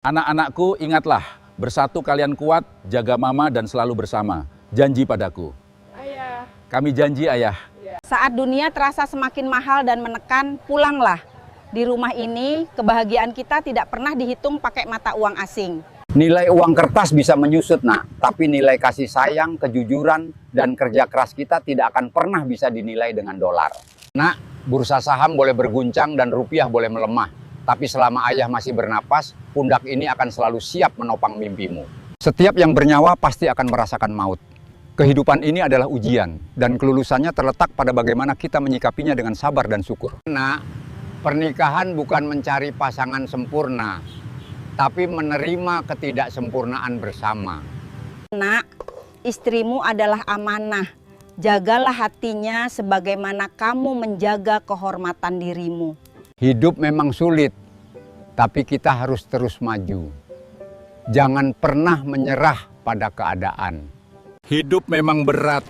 Anak-anakku, ingatlah, bersatu kalian kuat, jaga mama dan selalu bersama. Janji padaku. Ayah. Kami janji, Ayah. Saat dunia terasa semakin mahal dan menekan, pulanglah. Di rumah ini, kebahagiaan kita tidak pernah dihitung pakai mata uang asing. Nilai uang kertas bisa menyusut, nak. Tapi nilai kasih sayang, kejujuran, dan kerja keras kita tidak akan pernah bisa dinilai dengan dolar. Nak, bursa saham boleh berguncang dan rupiah boleh melemah. Tapi selama ayah masih bernapas, pundak ini akan selalu siap menopang mimpimu. Setiap yang bernyawa pasti akan merasakan maut. Kehidupan ini adalah ujian, dan kelulusannya terletak pada bagaimana kita menyikapinya dengan sabar dan syukur. Nak, pernikahan bukan mencari pasangan sempurna, tapi menerima ketidaksempurnaan bersama. Nak, istrimu adalah amanah. Jagalah hatinya sebagaimana kamu menjaga kehormatan dirimu. Hidup memang sulit, tapi kita harus terus maju. Jangan pernah menyerah pada keadaan. Hidup memang berat,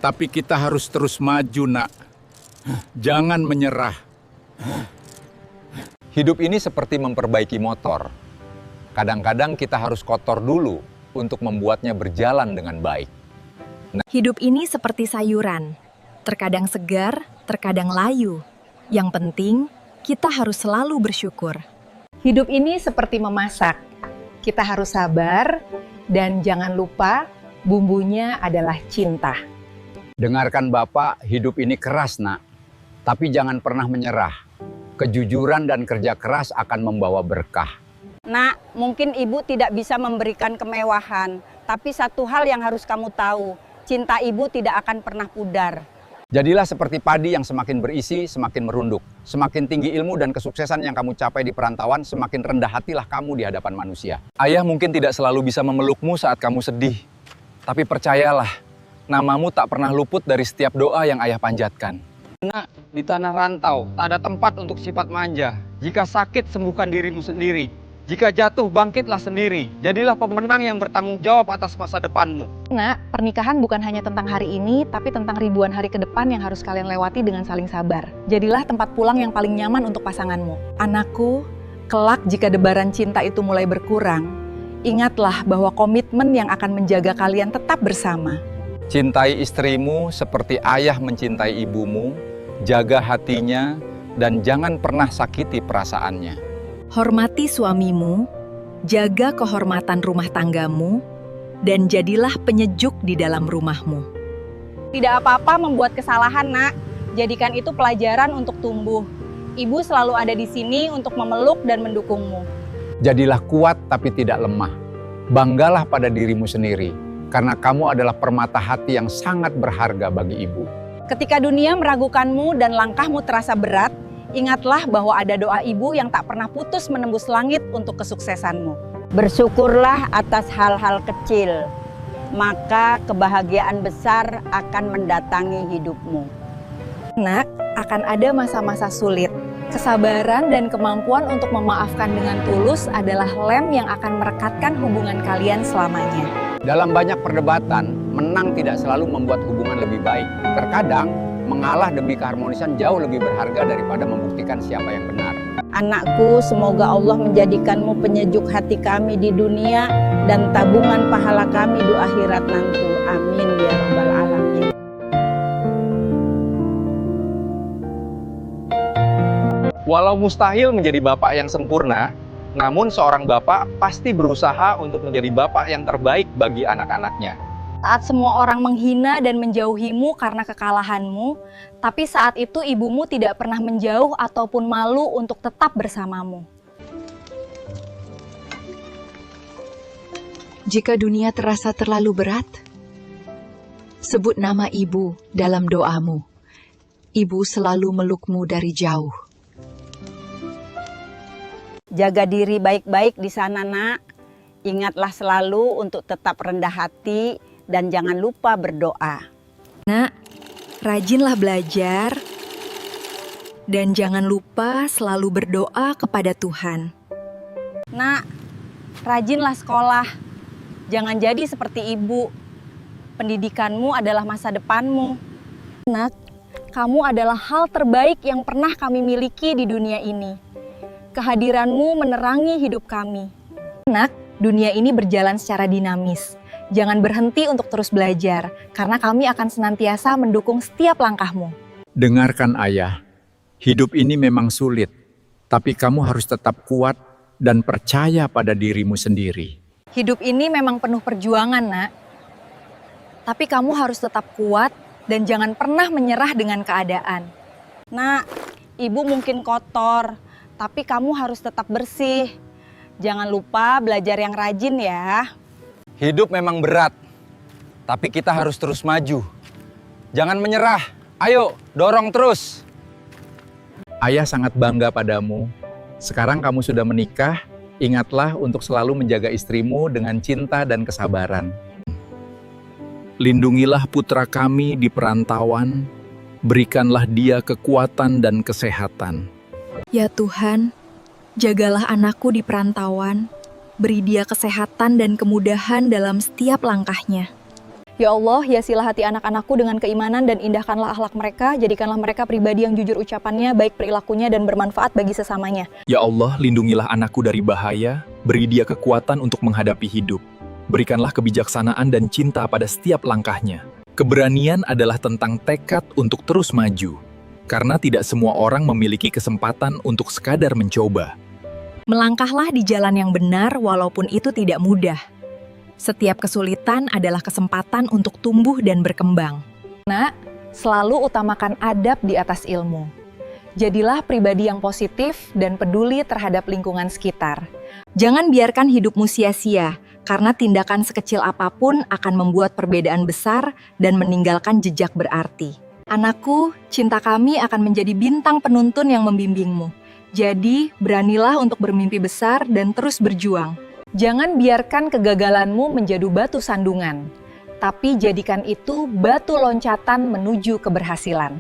tapi kita harus terus maju, nak. Jangan menyerah. Hidup ini seperti memperbaiki motor. Kadang-kadang kita harus kotor dulu untuk membuatnya berjalan dengan baik. Hidup ini seperti sayuran, terkadang segar, terkadang layu. Yang penting, kita harus selalu bersyukur. Hidup ini seperti memasak. Kita harus sabar dan jangan lupa bumbunya adalah cinta. Dengarkan Bapak, hidup ini keras, nak. Tapi jangan pernah menyerah. Kejujuran dan kerja keras akan membawa berkah. Nak, mungkin ibu tidak bisa memberikan kemewahan, tapi satu hal yang harus kamu tahu, cinta ibu tidak akan pernah pudar. Jadilah seperti padi yang semakin berisi, semakin merunduk. Semakin tinggi ilmu dan kesuksesan yang kamu capai di perantauan, semakin rendah hatilah kamu di hadapan manusia. Ayah mungkin tidak selalu bisa memelukmu saat kamu sedih. Tapi percayalah, namamu tak pernah luput dari setiap doa yang ayah panjatkan. Nak, di tanah rantau, tak ada tempat untuk sifat manja. Jika sakit, sembuhkan dirimu sendiri. Jika jatuh, bangkitlah sendiri. Jadilah pemenang yang bertanggung jawab atas masa depanmu. Nak, pernikahan bukan hanya tentang hari ini, tapi tentang ribuan hari ke depan yang harus kalian lewati dengan saling sabar. Jadilah tempat pulang yang paling nyaman untuk pasanganmu. Anakku, kelak jika debaran cinta itu mulai berkurang, ingatlah bahwa komitmen yang akan menjaga kalian tetap bersama. Cintai istrimu seperti ayah mencintai ibumu, jaga hatinya, dan jangan pernah sakiti perasaannya. Hormati suamimu, jaga kehormatan rumah tanggamu, dan jadilah penyejuk di dalam rumahmu. Tidak apa-apa membuat kesalahan, nak. Jadikan itu pelajaran untuk tumbuh. Ibu selalu ada di sini untuk memeluk dan mendukungmu. Jadilah kuat tapi tidak lemah. Banggalah pada dirimu sendiri, karena kamu adalah permata hati yang sangat berharga bagi ibu. Ketika dunia meragukanmu dan langkahmu terasa berat, ingatlah bahwa ada doa ibu yang tak pernah putus menembus langit untuk kesuksesanmu. Bersyukurlah atas hal-hal kecil, maka kebahagiaan besar akan mendatangi hidupmu. Nak, akan ada masa-masa sulit. Kesabaran dan kemampuan untuk memaafkan dengan tulus adalah lem yang akan merekatkan hubungan kalian selamanya. Dalam banyak perdebatan, menang tidak selalu membuat hubungan lebih baik. Terkadang, mengalah demi keharmonisan jauh lebih berharga daripada membuktikan siapa yang benar. Anakku, semoga Allah menjadikanmu penyejuk hati kami di dunia dan tabungan pahala kami di akhirat nanti. Amin ya rabbal alamin. Walau mustahil menjadi bapak yang sempurna, namun seorang bapak pasti berusaha untuk menjadi bapak yang terbaik bagi anak-anaknya. Saat semua orang menghina dan menjauhimu karena kekalahanmu, tapi saat itu ibumu tidak pernah menjauh ataupun malu untuk tetap bersamamu. Jika dunia terasa terlalu berat, sebut nama ibu dalam doamu. Ibu selalu melukmu dari jauh. Jaga diri baik-baik di sana, nak. Ingatlah selalu untuk tetap rendah hati dan jangan lupa berdoa. Nak, rajinlah belajar, dan jangan lupa selalu berdoa kepada Tuhan. Nak, rajinlah sekolah. Jangan jadi seperti ibu. Pendidikanmu adalah masa depanmu. Nak, kamu adalah hal terbaik yang pernah kami miliki di dunia ini. Kehadiranmu menerangi hidup kami. Nak, dunia ini berjalan secara dinamis. Jangan berhenti untuk terus belajar, karena kami akan senantiasa mendukung setiap langkahmu. Dengarkan ayah, hidup ini memang sulit, tapi kamu harus tetap kuat dan percaya pada dirimu sendiri. Hidup ini memang penuh perjuangan, Nak. Tapi kamu harus tetap kuat dan jangan pernah menyerah dengan keadaan. Nak, ibu mungkin kotor, tapi kamu harus tetap bersih. Jangan lupa belajar yang rajin ya. Hidup memang berat, tapi kita harus terus maju. Jangan menyerah, ayo dorong terus. Ayah sangat bangga padamu. Sekarang kamu sudah menikah, ingatlah untuk selalu menjaga istrimu dengan cinta dan kesabaran. Lindungilah putra kami di perantauan, berikanlah dia kekuatan dan kesehatan. Ya Tuhan, jagalah anakku di perantauan, beri dia kesehatan dan kemudahan dalam setiap langkahnya. Ya Allah, hiasilah hati anak-anakku dengan keimanan dan indahkanlah akhlak mereka, jadikanlah mereka pribadi yang jujur ucapannya, baik perilakunya dan bermanfaat bagi sesamanya. Ya Allah, lindungilah anakku dari bahaya, beri dia kekuatan untuk menghadapi hidup. Berikanlah kebijaksanaan dan cinta pada setiap langkahnya. Keberanian adalah tentang tekad untuk terus maju, karena tidak semua orang memiliki kesempatan untuk sekadar mencoba. Melangkahlah di jalan yang benar walaupun itu tidak mudah. Setiap kesulitan adalah kesempatan untuk tumbuh dan berkembang. Nak, selalu utamakan adab di atas ilmu. Jadilah pribadi yang positif dan peduli terhadap lingkungan sekitar. Jangan biarkan hidupmu sia-sia, karena tindakan sekecil apapun akan membuat perbedaan besar dan meninggalkan jejak berarti. Anakku, cinta kami akan menjadi bintang penuntun yang membimbingmu. Jadi, beranilah untuk bermimpi besar dan terus berjuang. Jangan biarkan kegagalanmu menjadi batu sandungan, tapi jadikan itu batu loncatan menuju keberhasilan.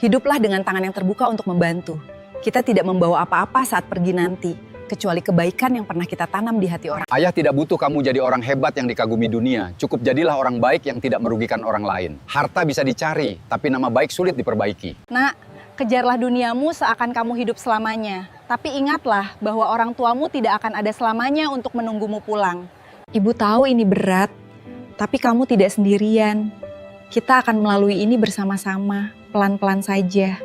Hiduplah dengan tangan yang terbuka untuk membantu. Kita tidak membawa apa-apa saat pergi nanti, kecuali kebaikan yang pernah kita tanam di hati orang. Ayah tidak butuh kamu jadi orang hebat yang dikagumi dunia. Cukup jadilah orang baik yang tidak merugikan orang lain. Harta bisa dicari, tapi nama baik sulit diperbaiki. Nak, kejarlah duniamu seakan kamu hidup selamanya. Tapi ingatlah bahwa orang tuamu tidak akan ada selamanya untuk menunggumu pulang. Ibu tahu ini berat, tapi kamu tidak sendirian. Kita akan melalui ini bersama-sama, pelan-pelan saja.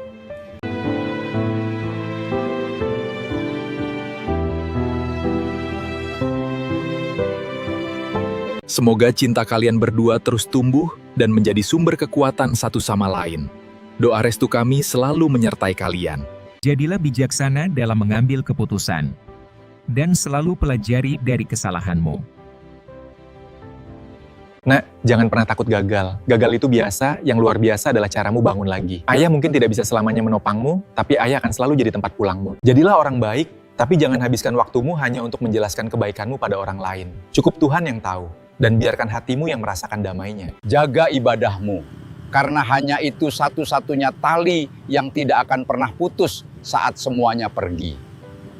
Semoga cinta kalian berdua terus tumbuh dan menjadi sumber kekuatan satu sama lain. Doa restu kami selalu menyertai kalian. Jadilah bijaksana dalam mengambil keputusan, dan selalu pelajari dari kesalahanmu. Nak, jangan pernah takut gagal. Gagal itu biasa, yang luar biasa adalah caramu bangun lagi. Ayah mungkin tidak bisa selamanya menopangmu, tapi ayah akan selalu jadi tempat pulangmu. Jadilah orang baik, tapi jangan habiskan waktumu hanya untuk menjelaskan kebaikanmu pada orang lain. Cukup Tuhan yang tahu, dan biarkan hatimu yang merasakan damainya. Jaga ibadahmu, karena hanya itu satu-satunya tali yang tidak akan pernah putus saat semuanya pergi.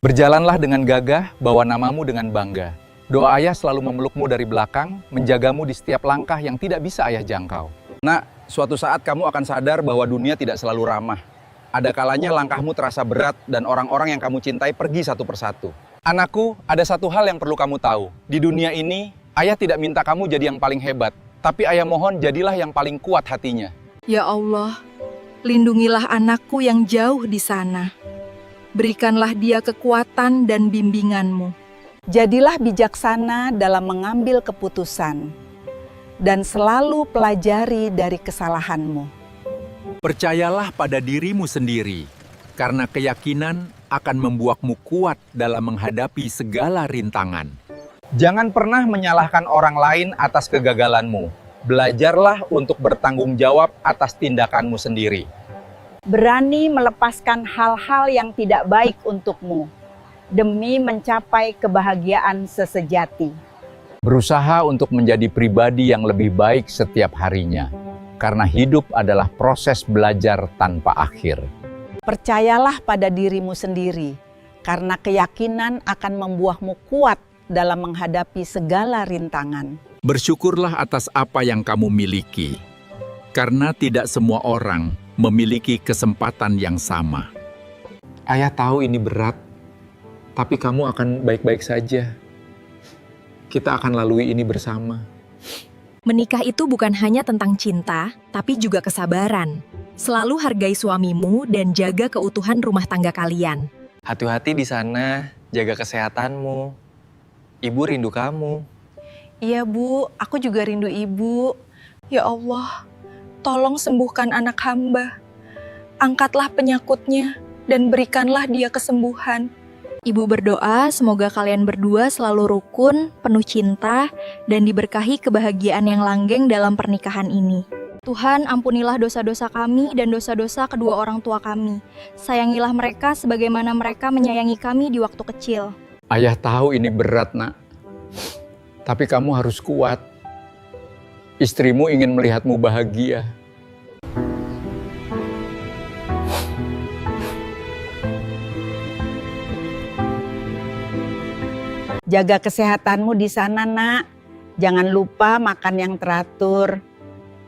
Berjalanlah dengan gagah, bawa namamu dengan bangga. Doa ayah selalu memelukmu dari belakang, menjagamu di setiap langkah yang tidak bisa ayah jangkau. Nak, suatu saat kamu akan sadar bahwa dunia tidak selalu ramah. Ada kalanya langkahmu terasa berat dan orang-orang yang kamu cintai pergi satu persatu. Anakku, ada satu hal yang perlu kamu tahu. Di dunia ini, ayah tidak minta kamu jadi yang paling hebat, tapi ayah mohon jadilah yang paling kuat hatinya. Ya Allah, lindungilah anakku yang jauh di sana. Berikanlah dia kekuatan dan bimbingan-Mu. Jadilah bijaksana dalam mengambil keputusan, dan selalu pelajari dari kesalahanmu. Percayalah pada dirimu sendiri, karena keyakinan akan membuatmu kuat dalam menghadapi segala rintangan. Jangan pernah menyalahkan orang lain atas kegagalanmu. Belajarlah untuk bertanggung jawab atas tindakanmu sendiri. Berani melepaskan hal-hal yang tidak baik untukmu, demi mencapai kebahagiaan sesejati. Berusaha untuk menjadi pribadi yang lebih baik setiap harinya, karena hidup adalah proses belajar tanpa akhir. Percayalah pada dirimu sendiri, karena keyakinan akan membuatmu kuat dalam menghadapi segala rintangan. Bersyukurlah atas apa yang kamu miliki, karena tidak semua orang memiliki kesempatan yang sama. Ayah tahu ini berat, Tapi kamu akan baik-baik saja. Kita akan lalui ini bersama. Menikah itu bukan hanya tentang cinta, tapi juga kesabaran. Selalu hargai suamimu dan jaga keutuhan rumah tangga kalian. Hati-hati di sana, jaga kesehatanmu. Ibu rindu kamu. Iya Bu, aku juga rindu Ibu. Ya Allah, tolong sembuhkan anak hamba. Angkatlah penyakutnya dan berikanlah dia kesembuhan. Ibu berdoa semoga kalian berdua selalu rukun, penuh cinta, dan diberkahi kebahagiaan yang langgeng dalam pernikahan ini. Tuhan, ampunilah dosa-dosa kami dan dosa-dosa kedua orang tua kami. Sayangilah mereka sebagaimana mereka menyayangi kami di waktu kecil. Ayah tahu ini berat, Nak. Tapi kamu harus kuat. Istrimu ingin melihatmu bahagia. Jaga kesehatanmu di sana, Nak. Jangan lupa makan yang teratur.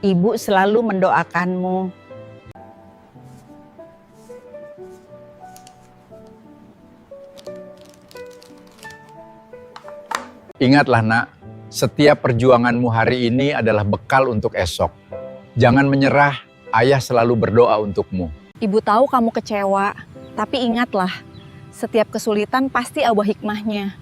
Ibu selalu mendoakanmu. Ingatlah, Nak, setiap perjuanganmu hari ini adalah bekal untuk esok. Jangan menyerah, ayah selalu berdoa untukmu. Ibu tahu kamu kecewa, tapi ingatlah, setiap kesulitan pasti ada hikmahnya.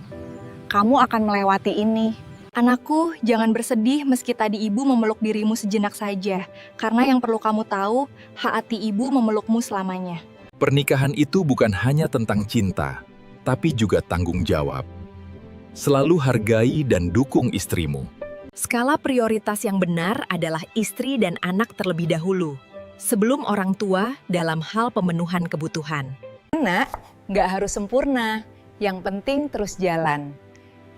Kamu akan melewati ini. Anakku, jangan bersedih meski tadi ibu memeluk dirimu sejenak saja. Karena yang perlu kamu tahu, hati ibu memelukmu selamanya. Pernikahan itu bukan hanya tentang cinta, tapi juga tanggung jawab. Selalu hargai dan dukung istrimu. Skala prioritas yang benar adalah istri dan anak terlebih dahulu, sebelum orang tua dalam hal pemenuhan kebutuhan. Nak, nggak harus sempurna. Yang penting terus jalan.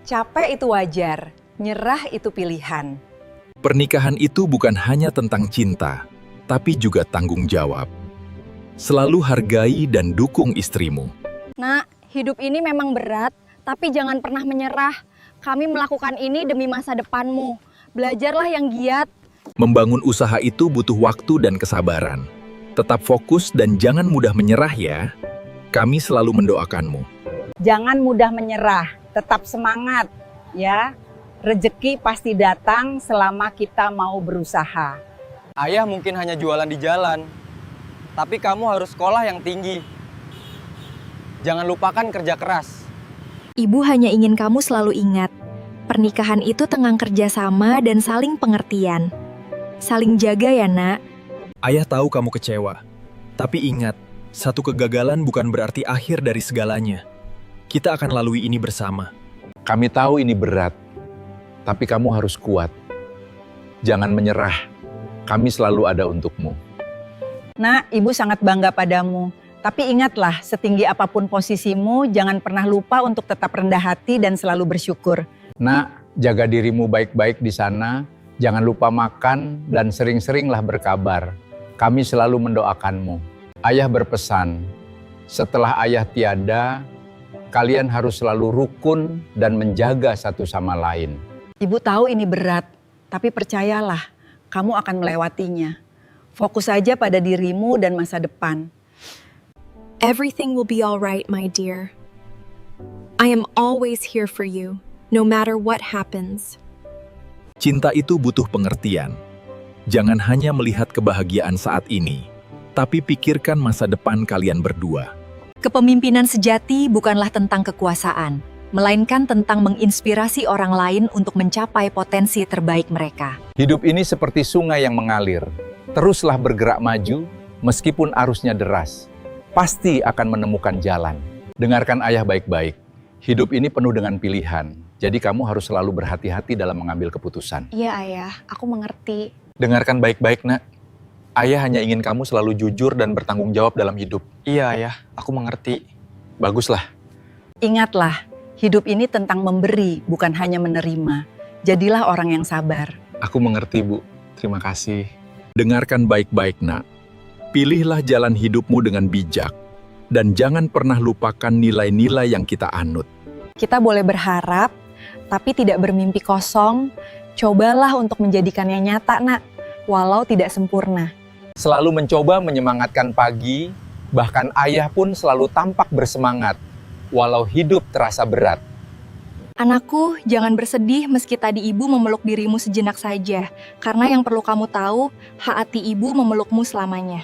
Capek itu wajar, nyerah itu pilihan. Pernikahan itu bukan hanya tentang cinta, tapi juga tanggung jawab. Selalu hargai dan dukung istrimu. Nak, hidup ini memang berat, tapi jangan pernah menyerah. Kami melakukan ini demi masa depanmu. Belajarlah yang giat. Membangun usaha itu butuh waktu dan kesabaran. Tetap fokus dan jangan mudah menyerah ya. Kami selalu mendoakanmu. Jangan mudah menyerah, tetap semangat ya. Rezeki pasti datang selama kita mau berusaha. Ayah mungkin hanya jualan di jalan, tapi kamu harus sekolah yang tinggi. Jangan lupakan kerja keras. Ibu hanya ingin kamu selalu ingat, pernikahan itu tentang kerjasama dan saling pengertian. Saling jaga ya, Nak. Ayah tahu kamu kecewa. Tapi ingat, satu kegagalan bukan berarti akhir dari segalanya. Kita akan lalui ini bersama. Kami tahu ini berat, tapi kamu harus kuat. Jangan menyerah, kami selalu ada untukmu. Nah, Ibu sangat bangga padamu. Tapi ingatlah, setinggi apapun posisimu, jangan pernah lupa untuk tetap rendah hati dan selalu bersyukur. Nak, jaga dirimu baik-baik di sana. Jangan lupa makan dan sering-seringlah berkabar. Kami selalu mendoakanmu. Ayah berpesan, setelah ayah tiada, kalian harus selalu rukun dan menjaga satu sama lain. Ibu tahu ini berat, tapi percayalah, kamu akan melewatinya. Fokus saja pada dirimu dan masa depan. Everything will be all right, my dear. I am always here for you, no matter what happens. Cinta itu butuh pengertian. Jangan hanya melihat kebahagiaan saat ini, tapi pikirkan masa depan kalian berdua. Kepemimpinan sejati bukanlah tentang kekuasaan, melainkan tentang menginspirasi orang lain untuk mencapai potensi terbaik mereka. Hidup ini seperti sungai yang mengalir. Teruslah bergerak maju, meskipun arusnya deras. Pasti akan menemukan jalan. Dengarkan ayah baik-baik. Hidup ini penuh dengan pilihan. Jadi kamu harus selalu berhati-hati dalam mengambil keputusan. Iya ayah, aku mengerti. Dengarkan baik-baik, Nak. Ayah hanya ingin kamu selalu jujur dan bertanggung jawab dalam hidup. Iya, Ayah, aku mengerti. Baguslah. Ingatlah, hidup ini tentang memberi, bukan hanya menerima. Jadilah orang yang sabar. Aku mengerti, Bu. Terima kasih. Dengarkan baik-baik, Nak. Pilihlah jalan hidupmu dengan bijak. Dan jangan pernah lupakan nilai-nilai yang kita anut. Kita boleh berharap, tapi tidak bermimpi kosong. Cobalah untuk menjadikannya nyata, Nak, walau tidak sempurna. Selalu mencoba menyemangatkan pagi, bahkan ayah pun selalu tampak bersemangat. walau hidup terasa berat. Anakku, jangan bersedih meski tadi ibu memeluk dirimu sejenak saja, karena yang perlu kamu tahu, hati ibu memelukmu selamanya.